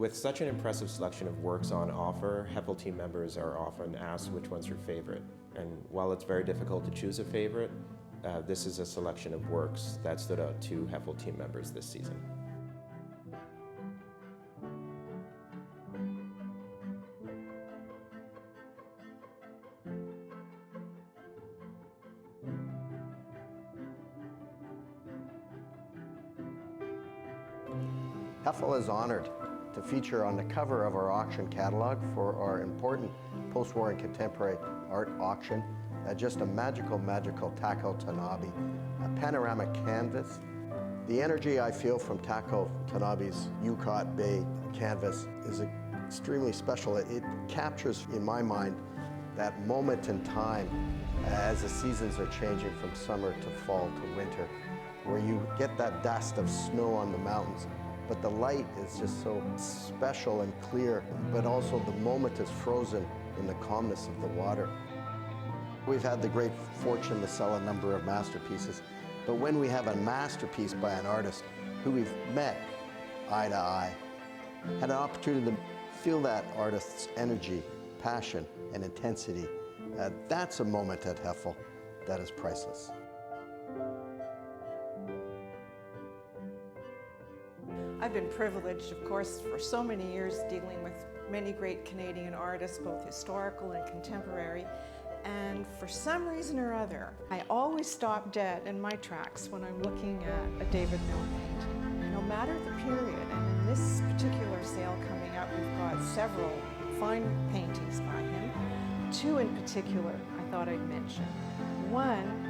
With such an impressive selection of works on offer, Heffel team members are often asked which one's your favorite. And while it's very difficult to choose a favorite, this is a selection of works that stood out to Heffel team members this season. Heffel is honored to feature on the cover of our auction catalog for our important post-war and contemporary art auction. Just a magical TAKAO TANABE, a panoramic canvas. The energy I feel from TAKAO TANABE's EUCOTT Bay canvas is extremely special. It captures, in my mind, that moment in time as the seasons are changing from summer to fall to winter, where you get that dust of snow on the mountains. But the light is just so special and clear, but also the moment is frozen in the calmness of the water. We've had the great fortune to sell a number of masterpieces, but when we have a masterpiece by an artist who we've met eye to eye, had an opportunity to feel that artist's energy, passion, and intensity, that's a moment at Heffel that is priceless. I've been privileged, of course, for so many years dealing with many great Canadian artists, both historical and contemporary, and for some reason or other, I always stop dead in my tracks when I'm looking at a David Milne painting, no matter the period. And in this particular sale coming up, we've got several fine paintings by him. Two in particular I thought I'd mention. One,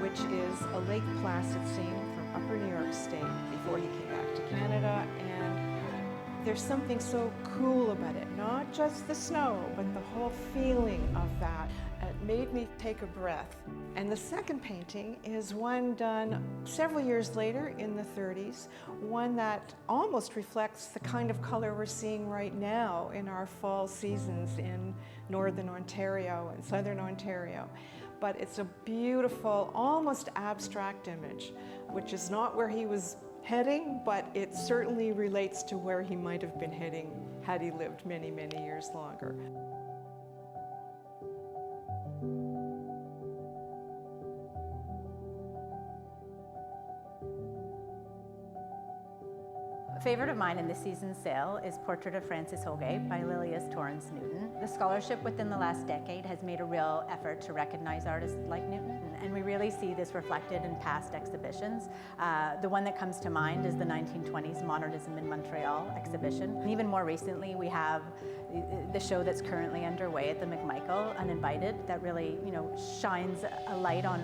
which is a Lake Placid scene from Upper New York State before he came back to Canada, and there's something so cool about it, not just the snow, but the whole feeling of that. It made me take a breath. And the second painting is one done several years later in the 30s, one that almost reflects the kind of color we're seeing right now in our fall seasons in Northern Ontario and Southern Ontario. But it's a beautiful, almost abstract image, which is not where he was heading, but it certainly relates to where he might have been heading had he lived many, many years longer. A favorite of mine in this season's sale is Portrait of Frances Holgate by LILIAS Torrance Newton. The scholarship within the last decade has made a real effort to recognize artists like Newton, and we really see this reflected in past exhibitions. The one that comes to mind is the 1920s Modernism in Montreal exhibition. And even more recently, we have the show that's currently underway at the McMichael, Uninvited, that really, shines a light on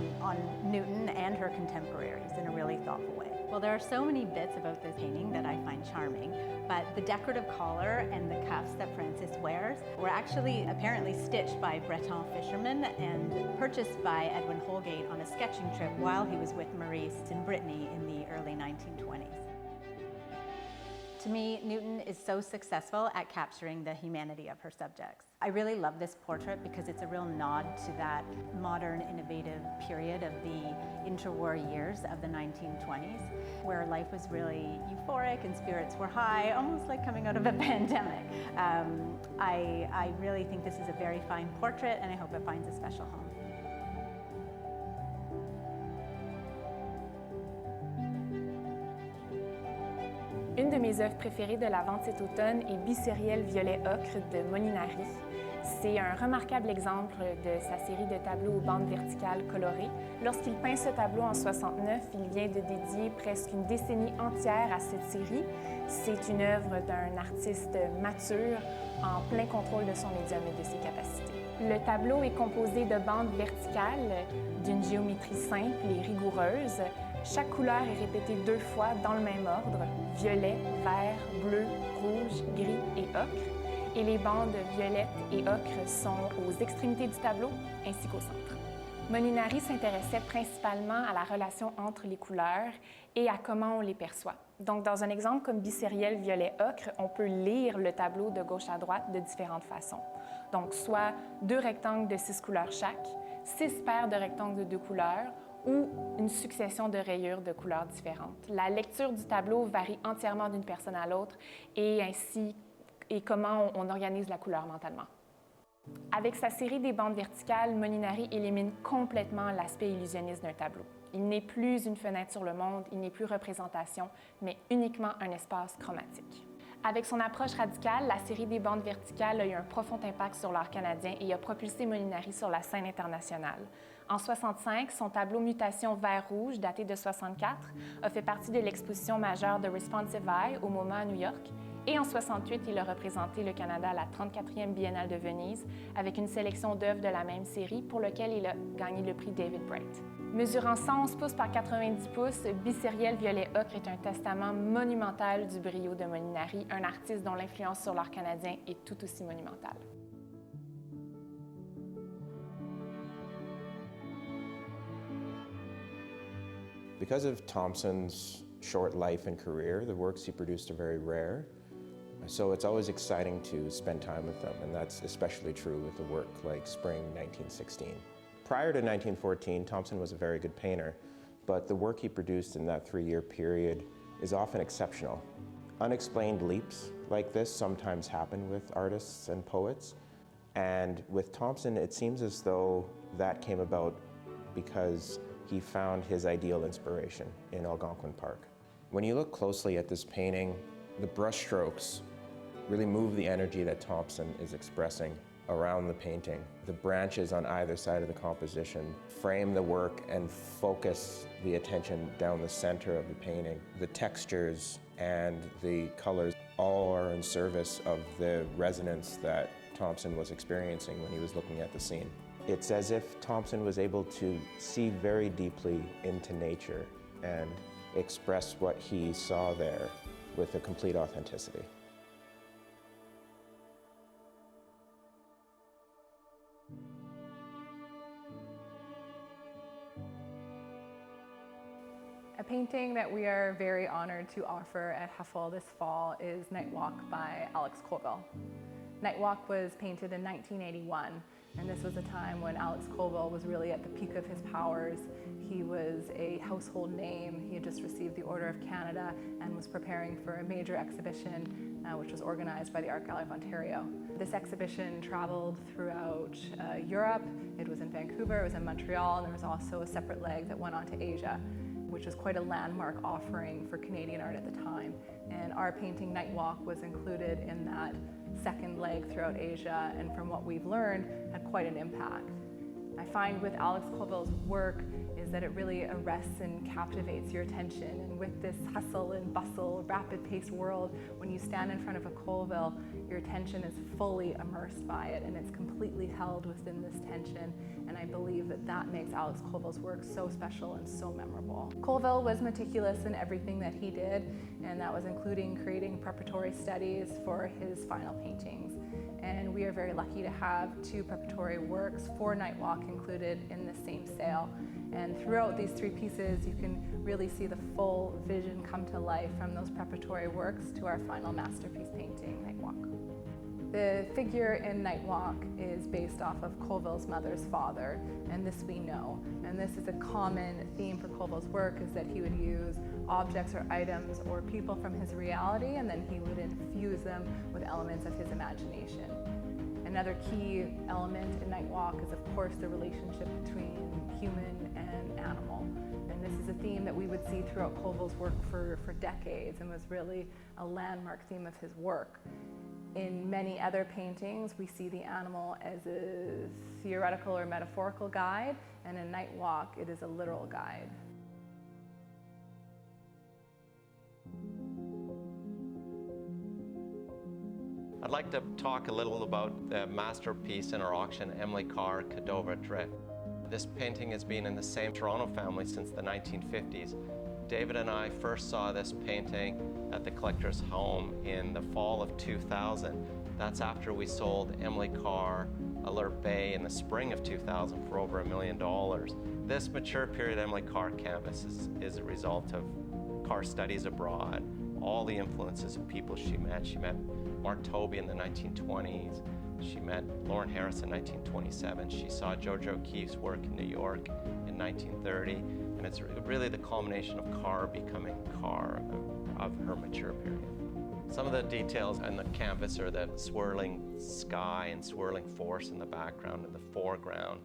Newton and her contemporaries in a really thoughtful way. Well, there are so many bits about this painting that I find charming, but the decorative collar and the cuffs that Frances wears were actually apparently stitched by Breton fishermen and purchased by Edwin Holgate on a sketching trip while he was with Maurice in Brittany in the early 1920s. To me, Newton is so successful at capturing the humanity of her subjects. I really love this portrait because it's a real nod to that modern, innovative period of the interwar years of the 1920s, where life was really euphoric and spirits were high, almost like coming out of a pandemic. I really think this is a very fine portrait, and I hope it finds a special home. Une de mes œuvres préférées de la vente cet automne est Bicériel violet ocre de Molinari. C'est un remarquable exemple de sa série de tableaux aux bandes verticales colorées. Lorsqu'il peint ce tableau en 69, il vient de dédier presque une décennie entière à cette série. C'est une œuvre d'un artiste mature, en plein contrôle de son médium et de ses capacités. Le tableau est composé de bandes verticales d'une géométrie simple et rigoureuse. Chaque couleur est répétée 2 fois dans le même ordre, violet, vert, bleu, rouge, gris et ocre. Et les bandes violettes et ocre sont aux extrémités du tableau ainsi qu'au centre. Molinari s'intéressait principalement à la relation entre les couleurs et à comment on les perçoit. Donc, dans un exemple comme Bicériel violet ocre, on peut lire le tableau de gauche à droite de différentes façons. Donc, soit 2 rectangles de 6 couleurs chaque, 6 paires de rectangles de 2 couleurs, ou une succession de rayures de couleurs différentes. La lecture du tableau varie entièrement d'une personne à l'autre et comment on organise la couleur mentalement. Avec sa série des bandes verticales, Molinari élimine complètement l'aspect illusionniste d'un tableau. Il n'est plus une fenêtre sur le monde, il n'est plus représentation, mais uniquement un espace chromatique. Avec son approche radicale, la série des bandes verticales a eu un profond impact sur l'art canadien et a propulsé Molinari sur la scène internationale. En 1965, son tableau Mutation vert-rouge, daté de 1964, a fait partie de l'exposition majeure de Responsive Eye au MoMA à New York. Et en 1968, il a représenté le Canada à la 34e Biennale de Venise avec une sélection d'œuvres de la même série pour lequel il a gagné le prix David Bright. Mesurant 111 pouces par 90 pouces, Bicériel violet ocre est un testament monumental du brio de Molinari, un artiste dont l'influence sur l'art canadien est tout aussi monumentale. Because of Thomson's short life and career, the works he produced are very rare. So it's always exciting to spend time with them, and that's especially true with a work like Spring 1916. Prior to 1914, Thomson was a very good painter, but the work he produced in that 3-year period is often exceptional. Unexplained leaps like this sometimes happen with artists and poets, and with Thomson, it seems as though that came about because he found his ideal inspiration in Algonquin Park. When you look closely at this painting, the brushstrokes really move the energy that Thomson is expressing around the painting. The branches on either side of the composition frame the work and focus the attention down the center of the painting. The textures and the colors all are in service of the resonance that Thomson was experiencing when he was looking at the scene. It's as if Thomson was able to see very deeply into nature and express what he saw there with a complete authenticity. A painting that we are very honored to offer at Heffel this fall is Night Walk by Alex Colville. Night Walk was painted in 1981, and this was a time when Alex Colville was really at the peak of his powers. He was a household name. He had just received the Order of Canada and was preparing for a major exhibition which was organized by the Art Gallery of Ontario. This exhibition traveled throughout Europe. It was in Vancouver, it was in Montreal, and there was also a separate leg that went on to Asia, which was quite a landmark offering for Canadian art at the time. And our painting, Night Walk, was included in that second leg throughout Asia, and from what we've learned, had quite an impact. I find with Alex Colville's work is that it really arrests and captivates your attention. And with this hustle and bustle, rapid-paced world, when you stand in front of a Colville, your attention is fully immersed by it, and it's completely held within this tension. And I believe that that makes Alex Colville's work so special and so memorable. Colville was meticulous in everything that he did, and that was including creating preparatory studies for his final paintings. And we are very lucky to have 2 preparatory works for Night Walk included in the same sale. And throughout these 3 pieces, you can really see the full vision come to life from those preparatory works to our final masterpiece painting, Night Walk. The figure in Night Walk is based off of Colville's mother's father, and this we know. And this is a common theme for Colville's work, is that he would use objects or items or people from his reality, and then he would infuse them with elements of his imagination. Another key element in Night Walk is, of course, the relationship between human and animal. And this is a theme that we would see throughout Colville's work for decades, and was really a landmark theme of his work. In many other paintings, we see the animal as a theoretical or metaphorical guide, and in Night Walk, it is a literal guide. I'd like to talk a little about the masterpiece in our auction, Emily Carr, Cadova Drit. This painting has been in the same Toronto family since the 1950s. David and I first saw this painting at the collector's home in the fall of 2000. That's after we sold Emily Carr Alert Bay in the spring of 2000 for over $1 million. This mature period Emily Carr canvas is a result of Carr studies abroad, all the influences of people she met. She met Mark Tobey in the 1920s. She met Lauren Harris in 1927. She saw Georgia O'Keeffe's work in New York in in 1930, and it's really the culmination of car becoming car of her mature period. Some of the details on the canvas are the swirling sky and swirling forest in the background and the foreground.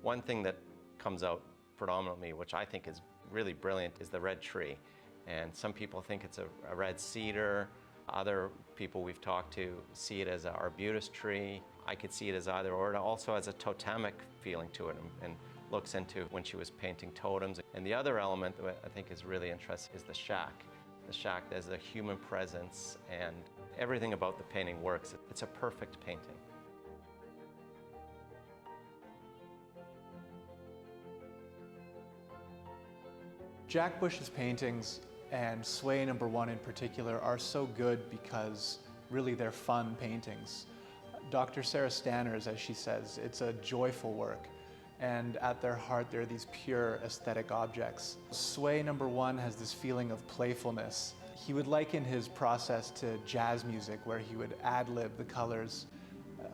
One thing that comes out predominantly, which I think is really brilliant, is the red tree. And some people think it's a red cedar. Other people we've talked to see it as an arbutus tree. I could see it as either, or it also has a totemic feeling to it, and looks into when she was painting totems. And the other element that I think is really interesting is the shack. The shack, there's a human presence, and everything about the painting works. It's a perfect painting. Jack Bush's paintings, and Sway No. 1 in particular, are so good because really they're fun paintings. Dr. Sarah Stanners, as she says, it's a joyful work, and at their heart they're these pure aesthetic objects. Sway No. 1 has this feeling of playfulness. He would liken his process to jazz music, where he would ad-lib the colors,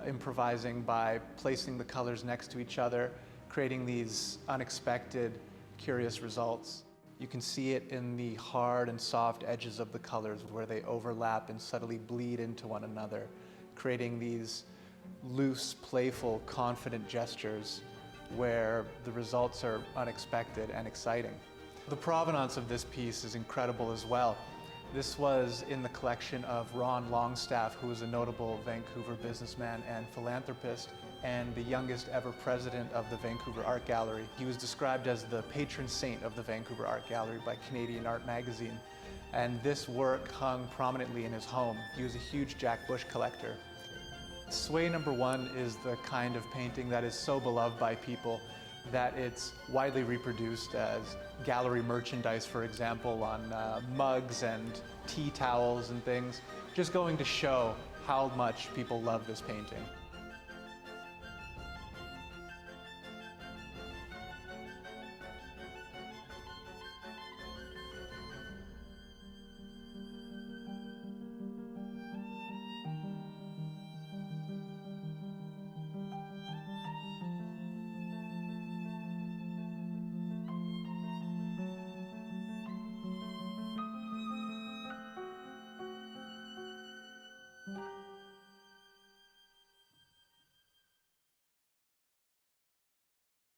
improvising by placing the colors next to each other, creating these unexpected, curious results. You can see it in the hard and soft edges of the colors where they overlap and subtly bleed into one another, creating these loose, playful, confident gestures where the results are unexpected and exciting. The provenance of this piece is incredible as well. This was in the collection of Ron Longstaff, who was a notable Vancouver businessman and philanthropist, and the youngest ever president of the Vancouver Art Gallery. He was described as the patron saint of the Vancouver Art Gallery by Canadian Art Magazine, and this work hung prominently in his home. He was a huge Jack Bush collector. Sway No. 1 is the kind of painting that is so beloved by people that it's widely reproduced as gallery merchandise, for example, on mugs and tea towels and things, just going to show how much people love this painting.